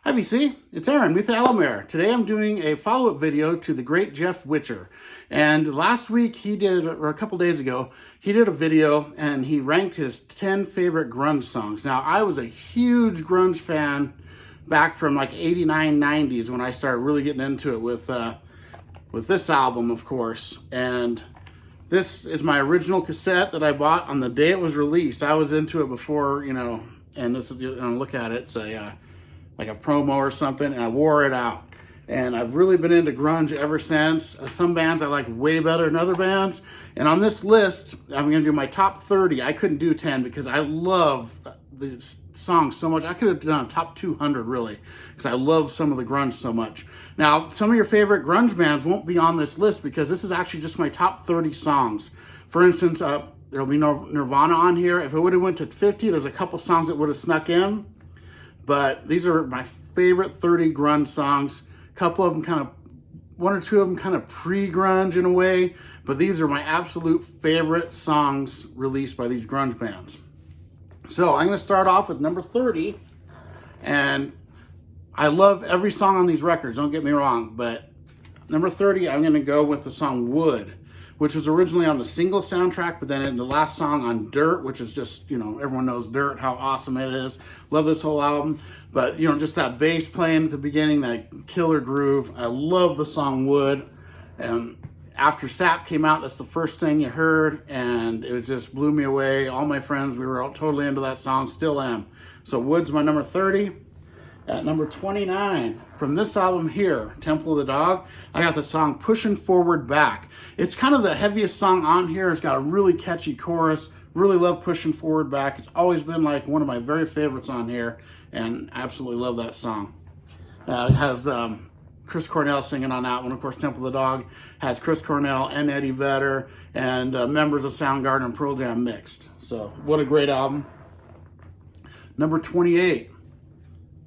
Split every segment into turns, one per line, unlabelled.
Hi VC, it's Aaron with Alamere. Today I'm doing a follow-up video to the great Jeff Whitcher. And last week or a couple days ago, he did a video and he ranked his 10 favorite grunge songs. Now, I was a huge grunge fan back from like 89, 90s when I started really getting into it with this album, of course. And this is my original cassette that I bought on the day it was released. I was into it before, and this is, look at it, it's like a promo or something, and I wore it out. And I've really been into grunge ever since. Some bands I like way better than other bands. And on this list, I'm gonna do my top 30. I couldn't do 10 because I love the songs so much. I could have done a top 200 really, because I love some of the grunge so much. Now, some of your favorite grunge bands won't be on this list because this is actually just my top 30 songs. For instance, there'll be no Nirvana on here. If it would have went to 50, there's a couple songs that would have snuck in. But these are my favorite 30 grunge songs. A couple of them one or two of them kind of pre-grunge in a way, but these are my absolute favorite songs released by these grunge bands. So I'm gonna start off with number 30, and I love every song on these records, don't get me wrong, but number 30, I'm gonna go with the song Wood, which was originally on the single soundtrack, but then in the last song on Dirt, which is just, everyone knows Dirt, how awesome it is. Love this whole album. But, just that bass playing at the beginning, that killer groove. I love the song Wood. And after Sap came out, that's the first thing you heard, and it just blew me away. All my friends, we were all totally into that song, still am. So Wood's my number 30. At number 29, from this album here, Temple of the Dog, I got the song Pushing Forward Back. It's kind of the heaviest song on here. It's got a really catchy chorus. Really love Pushing Forward Back. It's always been like one of my very favorites on here, and absolutely love that song. It has Chris Cornell singing on that one. Of course, Temple of the Dog has Chris Cornell and Eddie Vedder and members of Soundgarden and Pearl Jam mixed. So, what a great album. Number 28.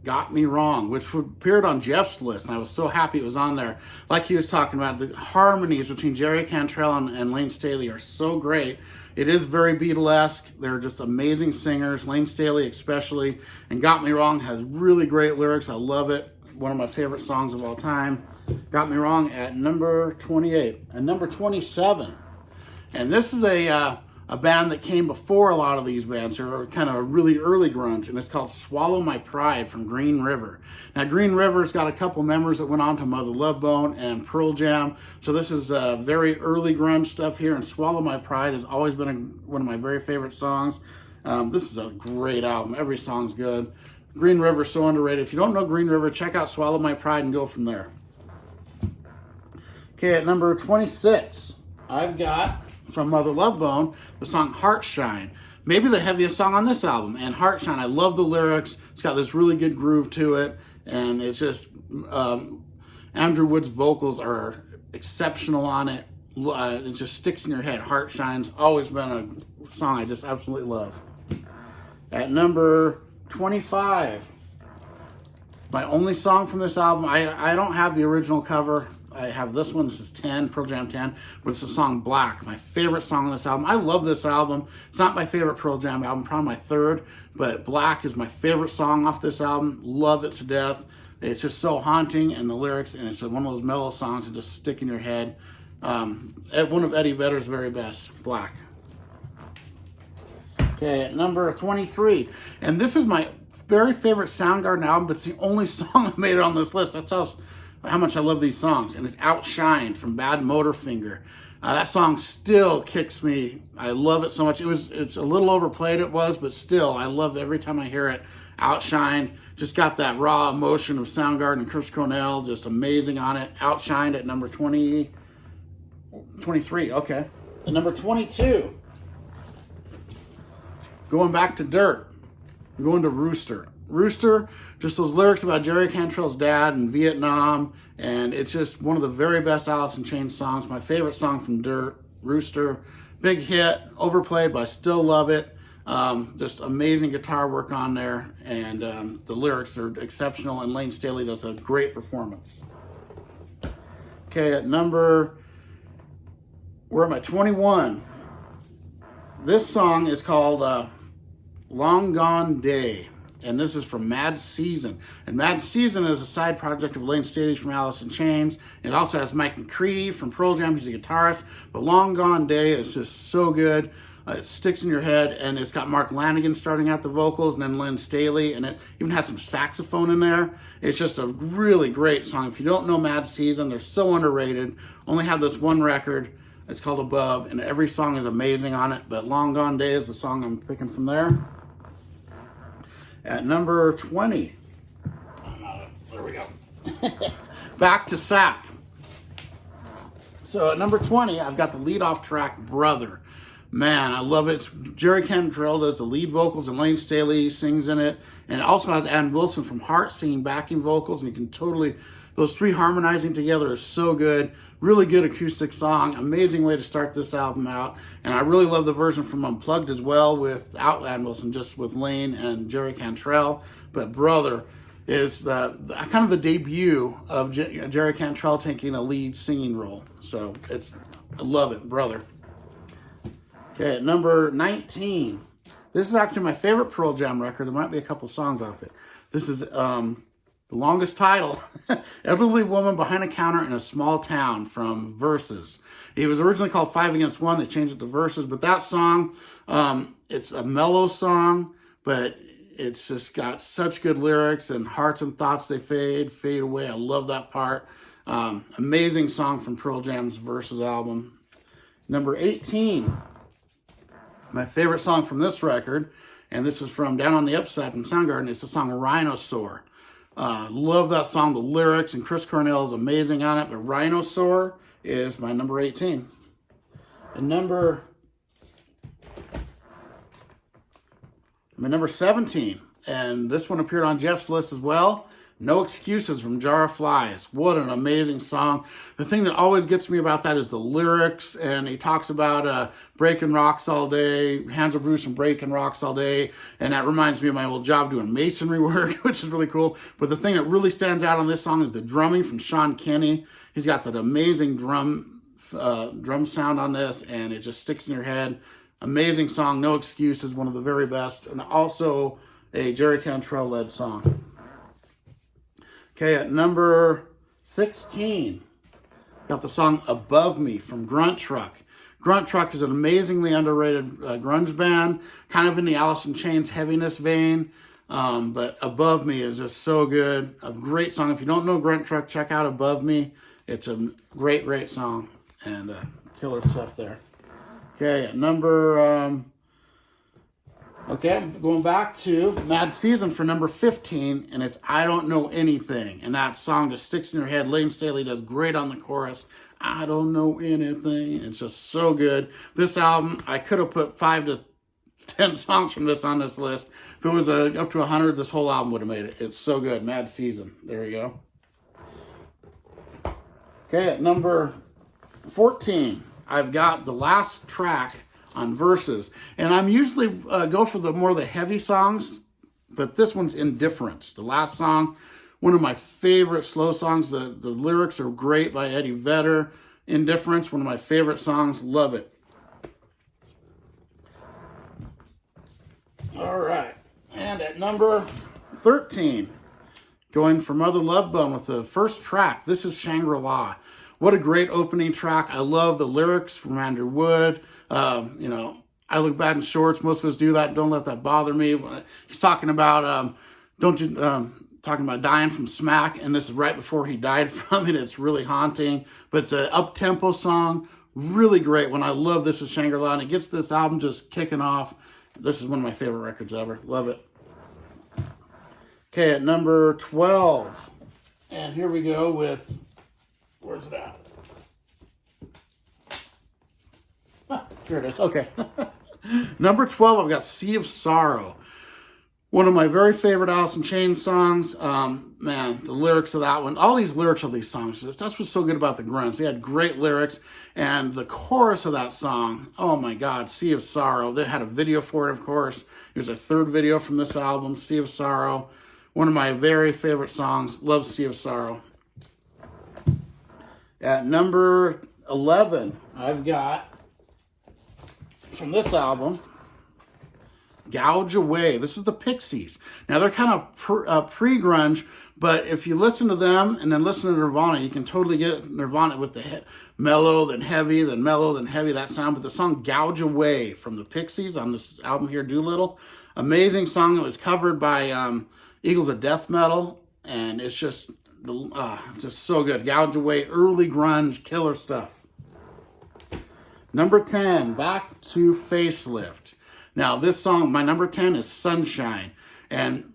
Got Me Wrong, which appeared on Jeff's list, and I was so happy it was on there. Like he was talking about, the harmonies between Jerry Cantrell and Lane Staley are so great. It is very Beatlesque. They're just amazing singers, Lane Staley especially, and Got Me Wrong has really great lyrics. I love it. One of my favorite songs of all time. Got Me Wrong at number 28. And number 27, and this is a band that came before a lot of these bands, or kind of a really early grunge, and it's called Swallow My Pride from Green River. Now, Green River's got a couple members that went on to Mother Love Bone and Pearl Jam, so this is very early grunge stuff here, and Swallow My Pride has always been one of my very favorite songs. This is a great album. Every song's good. Green River's so underrated. If you don't know Green River, check out Swallow My Pride and go from there. Okay, at number 26, I've got, from Mother Love Bone, the song Heartshine. Maybe the heaviest song on this album. And Heartshine, I love the lyrics. It's got this really good groove to it. And it's just, Andrew Wood's vocals are exceptional on it. It just sticks in your head. Heartshine's always been a song I just absolutely love. At number 25, my only song from this album, I don't have the original cover. I have this one. This is 10, Pearl Jam 10, but it's the song Black, my favorite song on this album. I love this album. It's not my favorite Pearl Jam album, probably my third, but Black is my favorite song off this album. Love it to death. It's just so haunting, and the lyrics, and it's one of those mellow songs that just stick in your head. One of Eddie Vedder's very best, Black. Okay, at number 23, and this is my very favorite Soundgarden album, but it's the only song that made it on this list. That's how much I love these songs. And it's Outshined from Bad Motorfinger. That song still kicks me. I love it so much. It's a little overplayed, but still, I love it every time I hear it. Outshined, just got that raw emotion of Soundgarden and Chris Cornell, just amazing on it. Outshined at number 23, okay. At number 22, going back to Dirt, I'm going to Rooster. Rooster, just those lyrics about Jerry Cantrell's dad in Vietnam, and it's just one of the very best Alice in Chains songs. My favorite song from Dirt, Rooster. Big hit, overplayed, but I still love it. Just amazing guitar work on there, and the lyrics are exceptional, and Lane Staley does a great performance. Okay, at we're at my 21. This song is called Long Gone Day. and this is from Mad Season. And Mad Season is a side project of Lane Staley from Alice in Chains. It also has Mike McCready from Pearl Jam. He's a guitarist. But Long Gone Day is just so good. It sticks in your head, and it's got Mark Lanigan starting out the vocals, and then Lynn Staley, and it even has some saxophone in there. It's just a really great song. If you don't know Mad Season, they're so underrated. Only have this one record. It's called Above, and every song is amazing on it, but Long Gone Day is the song I'm picking from there. At number 20, there we go. Back to Sap. So at number 20, I've got the lead-off track, Brother. Man, I love it. Jerry Cantrell does the lead vocals, and Lane Staley sings in it. And it also has Adam Wilson from Heart singing backing vocals, and you can totally, those three harmonizing together is so good. Really good acoustic song. Amazing way to start this album out. And I really love the version from Unplugged as well without Adam Wilson, just with Lane and Jerry Cantrell. But Brother is the kind of the debut of Jerry Cantrell taking a lead singing role. So I love it, Brother. Okay, at number 19. This is actually my favorite Pearl Jam record. There might be a couple songs off it. This is the longest title. Elderly Woman Behind a Counter in a Small Town from Versus. It was originally called 5 Against 1. They changed it to Versus. But that song, it's a mellow song, but it's just got such good lyrics, and hearts and thoughts they fade away. I love that part. Amazing song from Pearl Jam's Versus album. Number 18. My favorite song from this record, and this is from Down on the Upside from Soundgarden, it's the song Rhinosaur. Love that song, the lyrics, and Chris Cornell is amazing on it, but Rhinosaur is my number 18. And my number 17, and this one appeared on Jeff's list as well, No Excuses from Jar of Flies. What an amazing song. The thing that always gets me about that is the lyrics, and he talks about breaking rocks all day, hands are bruised from breaking rocks all day, and that reminds me of my old job doing masonry work, which is really cool. But the thing that really stands out on this song is the drumming from Sean Kinney. He's got that amazing drum sound on this, and it just sticks in your head. Amazing song, No Excuses, one of the very best, and also a Jerry Cantrell-led song. Okay, at number 16, got the song Above Me from Grunt Truck. Grunt Truck is an amazingly underrated grunge band, kind of in the Alice in Chains heaviness vein, but Above Me is just so good. A great song. If you don't know Grunt Truck, check out Above Me. It's a great, great song, and killer stuff there. Okay, at number... Okay, I'm going back to Mad Season for number 15, and it's I Don't Know Anything. And that song just sticks in your head. Lane Staley does great on the chorus. I don't know anything. It's just so good. This album, I could have put 5 to 10 songs from this on this list. If it was up to 100, this whole album would have made it. It's so good. Mad Season. There you go. Okay, at number 14, I've got the last track on Versus, and I'm usually go for the heavy songs, but this one's Indifference. The last song, one of my favorite slow songs. The lyrics are great by Eddie Vedder. Indifference, one of my favorite songs. Love it. All right, and at number 13, going for Mother Love Bone with the first track. This is Shangri-La. What a great opening track. I love the lyrics from Andrew Wood. I look bad in shorts. Most of us do that. Don't let that bother me. He's talking about, talking about dying from smack, and this is right before he died from it. It's really haunting, but it's an up-tempo song. Really great one. I love This Is Shangri-La, and it gets this album just kicking off. This is one of my favorite records ever. Love it. Okay, at number 12, and here we go with... Where's it at? Here it is. Okay. Number 12, I've got Sea of Sorrow. One of my very favorite Alice in Chains songs. Man, the lyrics of that one. All these lyrics of these songs. That's what's so good about the Grunge. They had great lyrics. And the chorus of that song, oh my God, Sea of Sorrow. They had a video for it, of course. It was a third video from this album, Sea of Sorrow. One of my very favorite songs. Love Sea of Sorrow. At number 11, I've got, from this album, Gouge Away. This is the Pixies. Now, they're kind of pre-grunge, but if you listen to them and then listen to Nirvana, you can totally get Nirvana with the mellow, then heavy, then mellow, then heavy, that sound. But the song Gouge Away from the Pixies on this album here, Doolittle, amazing song. It was covered by Eagles of Death Metal, and it's just so good. Gouge Away, early grunge, killer stuff. Number 10, back to Facelift. Now, this song, my number 10 is Sunshine. And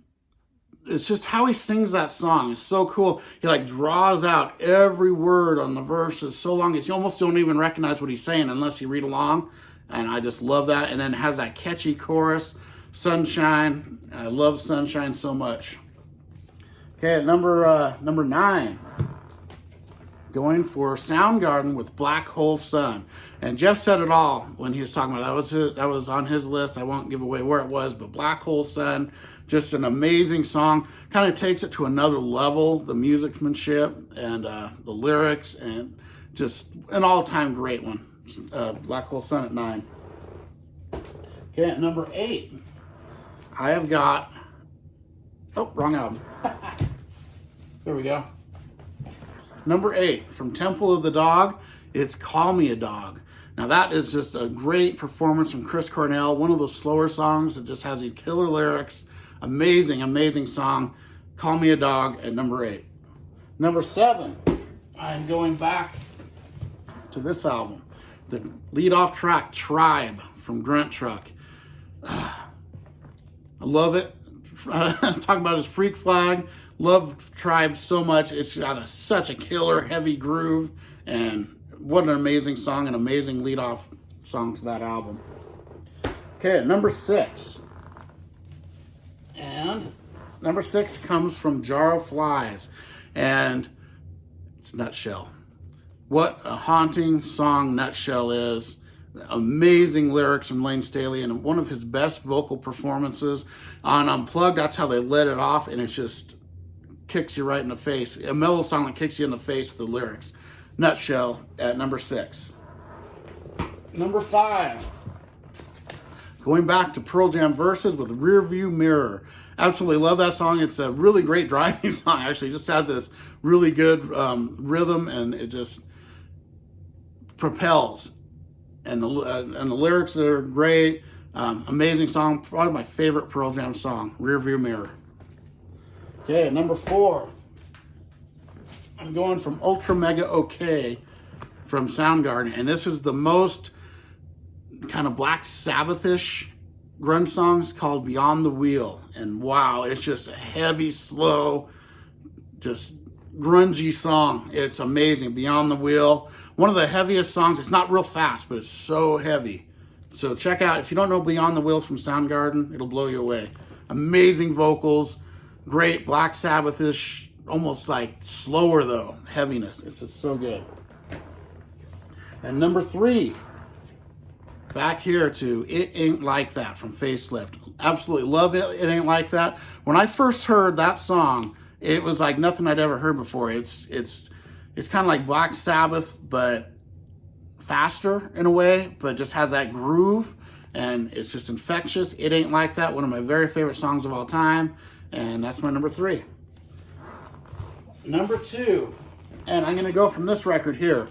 it's just how he sings that song. It's so cool. He like draws out every word on the verses so long you almost don't even recognize what he's saying unless you read along. And I just love that. And then it has that catchy chorus, Sunshine. I love Sunshine so much. Okay, at number 9. Going for Soundgarden with Black Hole Sun. And Jeff said it all when he was talking about it. That was on his list. I won't give away where it was, but Black Hole Sun, just an amazing song. Kind of takes it to another level, the musicmanship and the lyrics, and just an all-time great one. Black Hole Sun at 9. Okay, at number 8, I have got, oh, wrong album. There we go. Number 8, from Temple of the Dog, it's Call Me a Dog. Now that is just a great performance from Chris Cornell, one of those slower songs that just has these killer lyrics. Amazing, amazing song. Call Me a Dog at number 8. Number 7, I'm going back to this album. The lead-off track, Tribe, from Grunt Truck. I love it. Talking about his Freak Flag. Love Tribe so much. It's got such a killer, heavy groove, and what an amazing song, an amazing lead-off song to that album. Okay, number 6. And number 6 comes from Jar of Flies, and it's Nutshell. What a haunting song Nutshell is. Amazing lyrics from Lane Staley, and one of his best vocal performances on Unplugged. That's how they let it off, and it's just kicks you right in the face. A mellow song that kicks you in the face with the lyrics. Nutshell at number 6. Number 5. Going back to Pearl Jam Verses with Rearview Mirror. Absolutely love that song. It's a really great driving song, actually. It just has this really good rhythm, and it just propels. And the lyrics are great. Amazing song. Probably my favorite Pearl Jam song, Rearview Mirror. Okay, number 4. I'm going from Ultra Mega OK from Soundgarden. And this is the most kind of Black Sabbath-ish grunge songs, called Beyond the Wheel. And wow, it's just a heavy, slow, just grungy song. It's amazing. Beyond the Wheel. One of the heaviest songs. It's not real fast, but it's so heavy. So check out, if you don't know Beyond the Wheel from Soundgarden, it'll blow you away. Amazing vocals. Great Black Sabbath-ish, almost like slower though, heaviness. It's just so good. And number 3, back here to It Ain't Like That from Facelift. Absolutely love it. It Ain't Like That. When I first heard that song, it was like nothing I'd ever heard before. It's kind of like Black Sabbath, but faster in a way, but just has that groove, and it's just infectious. It Ain't Like That, one of my very favorite songs of all time. And that's my number 3. Number 2, and I'm going to go from this record here.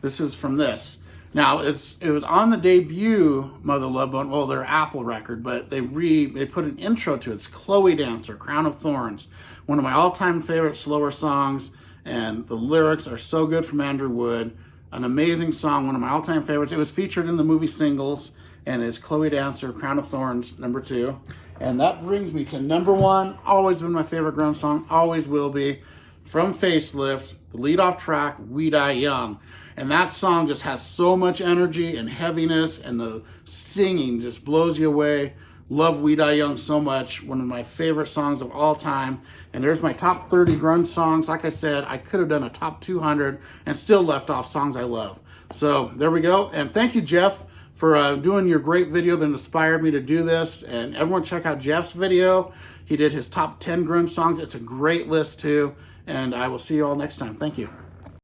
This is from this. Now, it was on the debut Mother Love Bone, well, their Apple record, but they put an intro to it. It's Chloe Dancer, Crown of Thorns. One of my all-time favorite slower songs, and the lyrics are so good from Andrew Wood. An amazing song, one of my all-time favorites. It was featured in the movie Singles, and it's Chloe Dancer, Crown of Thorns, number 2. And that brings me to number 1. Always been my favorite grunge song. Always will be. From Facelift, the lead-off track, We Die Young. And that song just has so much energy and heaviness, and the singing just blows you away. Love We Die Young so much. One of my favorite songs of all time. And there's my top 30 grunge songs. Like I said, I could have done a top 200 and still left off songs I love. So there we go. And thank you, Jeff, for doing your great video that inspired me to do this. And everyone check out Jeff's video. He did his top 10 grunge songs. It's a great list too. And I will see you all next time. Thank you.